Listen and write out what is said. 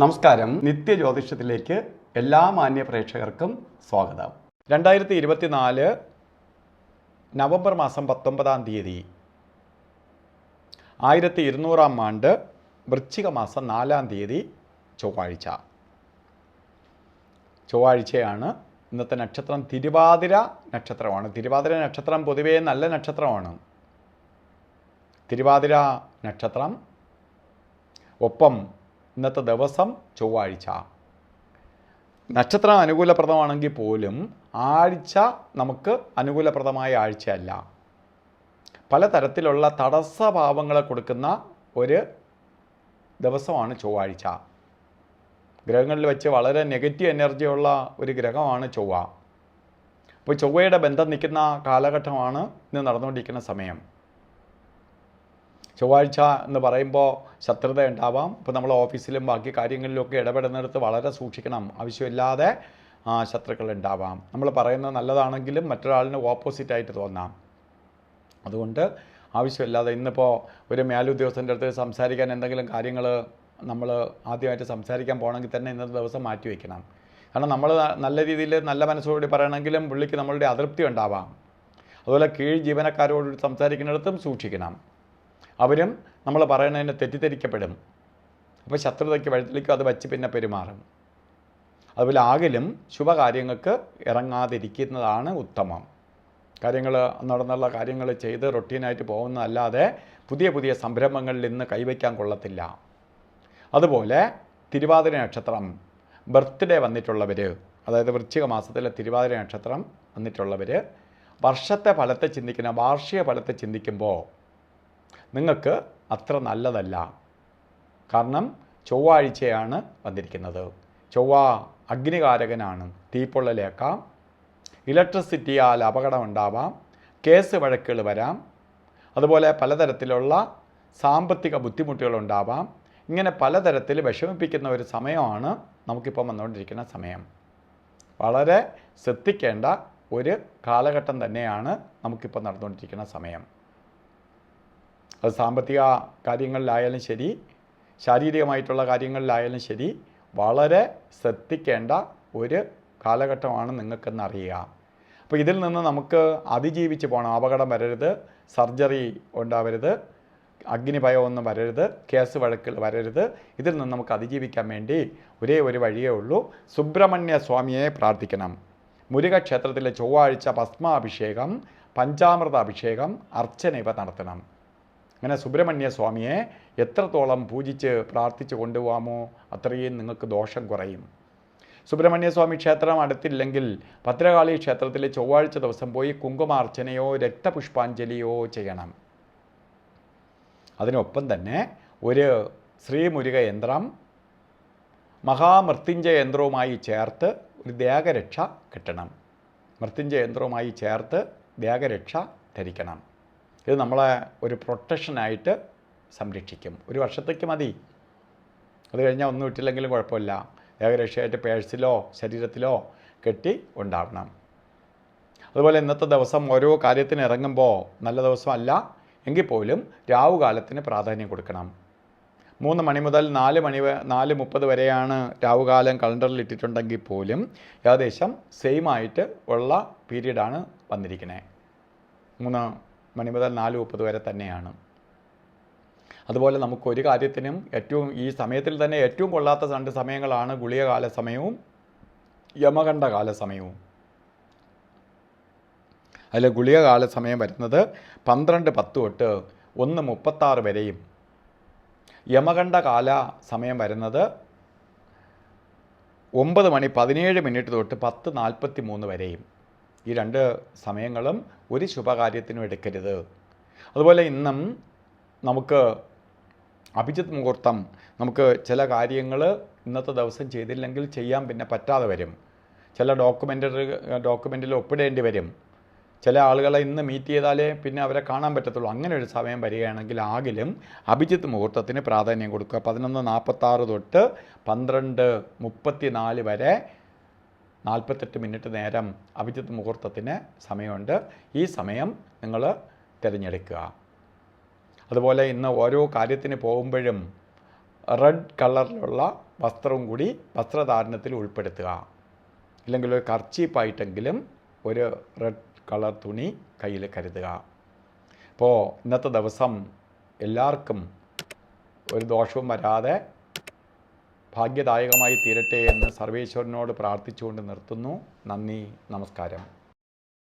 നമസ്കാരം. നിത്യജ്യോതിഷത്തിലേക്ക് എല്ലാ മാന്യ പ്രേക്ഷകർക്കും സ്വാഗതം. 2024 നവംബർ മാസം 19-ാം തീയതി 1200-ാം ആണ്ട് വൃശ്ചിക മാസം 4-ാം തീയതി ചൊവ്വാഴ്ചയാണ്. ഇന്നത്തെ നക്ഷത്രം തിരുവാതിര നക്ഷത്രമാണ്. തിരുവാതിര നക്ഷത്രം പൊതുവേ നല്ല നക്ഷത്രമാണ്. തിരുവാതിര നക്ഷത്രം, ഒപ്പം ഇന്നത്തെ ദിവസം ചൊവ്വാഴ്ച. നക്ഷത്രം അനുകൂലപ്രദമാണെങ്കിൽ പോലും ആഴ്ച നമുക്ക് അനുകൂലപ്രദമായ ആഴ്ചയല്ല. പലതരത്തിലുള്ള തടസ്സഭാവങ്ങളെ കൊടുക്കുന്ന ഒരു ദിവസമാണ് ചൊവ്വാഴ്ച. ഗ്രഹങ്ങളിൽ വെച്ച് വളരെ നെഗറ്റീവ് എനർജിയുള്ള ഒരു ഗ്രഹമാണ് ചൊവ്വ. അപ്പോൾ ചൊവ്വയുടെ ബന്ധം നിൽക്കുന്ന കാലഘട്ടമാണ് ഇന്ന് നടന്നുകൊണ്ടിരിക്കുന്ന സമയം. ചൊവ്വാഴ്ച എന്ന് പറയുമ്പോൾ ശത്രുത ഉണ്ടാവാം. ഇപ്പോൾ നമ്മൾ ഓഫീസിലും ബാക്കി കാര്യങ്ങളിലൊക്കെ ഇടപെടുന്നിടത്ത് വളരെ സൂക്ഷിക്കണം. ആവശ്യമില്ലാതെ ശത്രുക്കൾ ഉണ്ടാവാം. നമ്മൾ പറയുന്നത് നല്ലതാണെങ്കിലും മറ്റൊരാളിന് ഓപ്പോസിറ്റായിട്ട് തോന്നാം. അതുകൊണ്ട് ആവശ്യമില്ലാതെ ഇന്നിപ്പോൾ ഒരു മേലുദ്യോഗസ്ഥൻ്റെ അടുത്ത് സംസാരിക്കാൻ എന്തെങ്കിലും കാര്യങ്ങൾ നമ്മൾ ആദ്യമായിട്ട് സംസാരിക്കാൻ പോകണമെങ്കിൽ തന്നെ ഇന്നത്തെ ദിവസം മാറ്റി വയ്ക്കണം. കാരണം നമ്മൾ നല്ല രീതിയിൽ നല്ല മനസ്സോടുകൂടി പറയണമെങ്കിലും പുള്ളിക്ക് നമ്മളുടെ അതൃപ്തി ഉണ്ടാവാം. അതുപോലെ കീഴ് ജീവനക്കാരോട് സംസാരിക്കുന്നിടത്തും സൂക്ഷിക്കണം. അവരും നമ്മൾ പറയുന്നതിനെ തെറ്റിദ്ധരിക്കപ്പെടും. അപ്പോൾ ശത്രുതയ്ക്ക് വഴിതെളിക്കും, അത് വച്ച് പിന്നെ പെരുമാറും. അതുപോലെ ആകിലും ശുഭകാര്യങ്ങൾക്ക് ഇറങ്ങാതിരിക്കുന്നതാണ് ഉത്തമം. കാര്യങ്ങൾ നടന്നുള്ള കാര്യങ്ങൾ ചെയ്ത് റൊട്ടീനായിട്ട് പോകുന്നതല്ലാതെ പുതിയ പുതിയ സംരംഭങ്ങളിൽ ഇന്ന് കൈവയ്ക്കാൻ കൊള്ളത്തില്ല. അതുപോലെ തിരുവാതിര നക്ഷത്രം ബർത്ത്ഡേ വന്നിട്ടുള്ളവർ, അതായത് വൃശ്ചിക മാസത്തിലെ തിരുവാതിര നക്ഷത്രം വന്നിട്ടുള്ളവർ വർഷത്തെ ഫലത്തെ ചിന്തിക്കുന്ന വാർഷിക ഫലത്തെ ചിന്തിക്കുമ്പോൾ നിങ്ങൾക്ക് അത്ര നല്ലതല്ല. കാരണം ചൊവ്വാഴ്ചയാണ് വന്നിരിക്കുന്നത്. ചൊവ്വ അഗ്നികാരകനാണ്. തീപ്പൊള്ളലേക്കാം, ഇലക്ട്രിസിറ്റിയാൽ അപകടം ഉണ്ടാവാം, കേസ് വഴക്കുകൾ വരാം, അതുപോലെ പലതരത്തിലുള്ള സാമ്പത്തിക ബുദ്ധിമുട്ടുകളുണ്ടാവാം. ഇങ്ങനെ പലതരത്തിൽ വിഷമിപ്പിക്കുന്ന ഒരു സമയമാണ് നമുക്കിപ്പോൾ വന്നുകൊണ്ടിരിക്കുന്ന സമയം. വളരെ ശ്രദ്ധിക്കേണ്ട ഒരു കാലഘട്ടം തന്നെയാണ് നമുക്കിപ്പോൾ നടന്നുകൊണ്ടിരിക്കുന്ന സമയം. അത് സാമ്പത്തിക കാര്യങ്ങളിലായാലും ശരി, ശാരീരികമായിട്ടുള്ള കാര്യങ്ങളിലായാലും ശരി, വളരെ ശ്രദ്ധിക്കേണ്ട ഒരു കാലഘട്ടമാണ് നിങ്ങൾക്കെന്നറിയുക. അപ്പോൾ ഇതിൽ നിന്ന് നമുക്ക് അതിജീവിച്ച് പോകണം. അപകടം വരരുത്, സർജറി ഉണ്ടാവരുത്, അഗ്നിഭയമൊന്നും വരരുത്, കേസ് വഴക്കുകൾ വരരുത്. ഇതിൽ നിന്ന് നമുക്ക് അതിജീവിക്കാൻ വേണ്ടി ഒരേ ഒരു വഴിയേ ഉള്ളൂ. സുബ്രഹ്മണ്യ സ്വാമിയെ പ്രാർത്ഥിക്കണം. മുരുകക്ഷേത്രത്തിലെ ചൊവ്വാഴ്ച ഭസ്മാഭിഷേകം, പഞ്ചാമൃത അഭിഷേകം, അർച്ചന ഇവ നടത്തണം. അങ്ങനെ സുബ്രഹ്മണ്യ സ്വാമിയെ എത്രത്തോളം പൂജിച്ച് പ്രാർത്ഥിച്ച് കൊണ്ടുപോകാമോ അത്രയും നിങ്ങൾക്ക് ദോഷം കുറയും. സുബ്രഹ്മണ്യ സ്വാമി ക്ഷേത്രം അടുത്തില്ലെങ്കിൽ ഭദ്രകാളി ക്ഷേത്രത്തിൽ ചൊവ്വാഴ്ച ദിവസം പോയി കുങ്കുമാർച്ചനയോ രക്തപുഷ്പാഞ്ജലിയോ ചെയ്യണം. അതിനൊപ്പം തന്നെ ഒരു ശ്രീമുരുക യന്ത്രം മഹാമൃത്യുഞ്ജയ യന്ത്രവുമായി ചേർത്ത് ഒരു ദേഹരക്ഷ കെട്ടണം. മൃത്യുഞ്ജയ യന്ത്രവുമായി ചേർത്ത് ദേഹരക്ഷ ധരിക്കണം. ഇത് നമ്മളെ ഒരു പ്രൊട്ടക്ഷനായിട്ട് സംരക്ഷിക്കും. ഒരു വർഷത്തേക്ക് മതി. അത് കഴിഞ്ഞാൽ ഒന്നും ഇട്ടില്ലെങ്കിലും കുഴപ്പമില്ല. ദേഹരക്ഷയായിട്ട് പേഴ്സിലോ ശരീരത്തിലോ കെട്ടി ഉണ്ടാവണം. അതുപോലെ ഇന്നത്തെ ദിവസം ഓരോ കാര്യത്തിന് ഇറങ്ങുമ്പോൾ നല്ല ദിവസമല്ല എങ്കിൽ പോലും രാവുകാലത്തിന് പ്രാധാന്യം കൊടുക്കണം. 3 മണി മുതൽ 4:30 വരെയാണ് രാവുകാലം കലണ്ടറിൽ ഇട്ടിട്ടുണ്ടെങ്കിൽ പോലും ഏകദേശം സെയിമായിട്ട് ഉള്ള പീരീഡാണ് വന്നിരിക്കുന്നത്. 3 മണി മുതൽ 4:30 വരെ തന്നെയാണ്. അതുപോലെ നമുക്കൊരു കാര്യത്തിനും ഈ സമയത്തിൽ തന്നെ ഏറ്റവും കൊള്ളാത്ത 2 സമയങ്ങളാണ് ഗുളികകാല സമയവും യമകണ്ഠകാല സമയവും. അതിൽ ഗുളികകാല സമയം വരുന്നത് 12:10 തൊട്ട് 1:36 വരെയും യമകണ്ഠകാല സമയം വരുന്നത് 9:17 തൊട്ട് 10:43 വരെയും. ഈ 2 സമയങ്ങളും ഒരു ശുഭകാര്യത്തിനും എടുക്കരുത്. അതുപോലെ ഇന്നും നമുക്ക് അഭിജിത്ത് മുഹൂർത്തം, നമുക്ക് ചില കാര്യങ്ങൾ ഇന്നത്തെ ദിവസം ചെയ്തില്ലെങ്കിൽ ചെയ്യാൻ പിന്നെ പറ്റാതെ വരും. ചില ഡോക്യുമെൻറ്റിൽ ഒപ്പിടേണ്ടി വരും. ചില ആളുകളെ ഇന്ന് മീറ്റ് ചെയ്താലേ പിന്നെ അവരെ കാണാൻ പറ്റത്തുള്ളൂ. അങ്ങനെ ഒരു സമയം വരികയാണെങ്കിൽ ആകിലും അഭിജിത്ത് മുഹൂർത്തത്തിന് പ്രാധാന്യം കൊടുക്കുക. 11:46 തൊട്ട് 12:34 വരെ 48 മിനിറ്റ് നേരം അഭിജിത്ത് മുഹൂർത്തത്തിന് സമയമുണ്ട്. ഈ സമയം നിങ്ങൾ തിരഞ്ഞെടുക്കുക. അതുപോലെ ഇന്ന് ഓരോ കാര്യത്തിന് പോകുമ്പോഴും റെഡ് കളറിലുള്ള വസ്ത്രവും കൂടി വസ്ത്രധാരണത്തിൽ ഉൾപ്പെടുത്തുക. ഇല്ലെങ്കിൽ ഒരു കർച്ചീപ്പായിട്ടെങ്കിലും ഒരു റെഡ് കളർ തുണി കയ്യിൽ കരുതുക. അപ്പോൾ ഇന്നത്തെ ദിവസം എല്ലാവർക്കും ഒരു ദോഷവും വരാതെ ഭാഗ്യദായകമായി തീരട്ടെ എന്ന് സർവേശ്വരനോട് പ്രാർത്ഥിച്ചുകൊണ്ട് നിർത്തുന്നു. നന്ദി, നമസ്കാരം.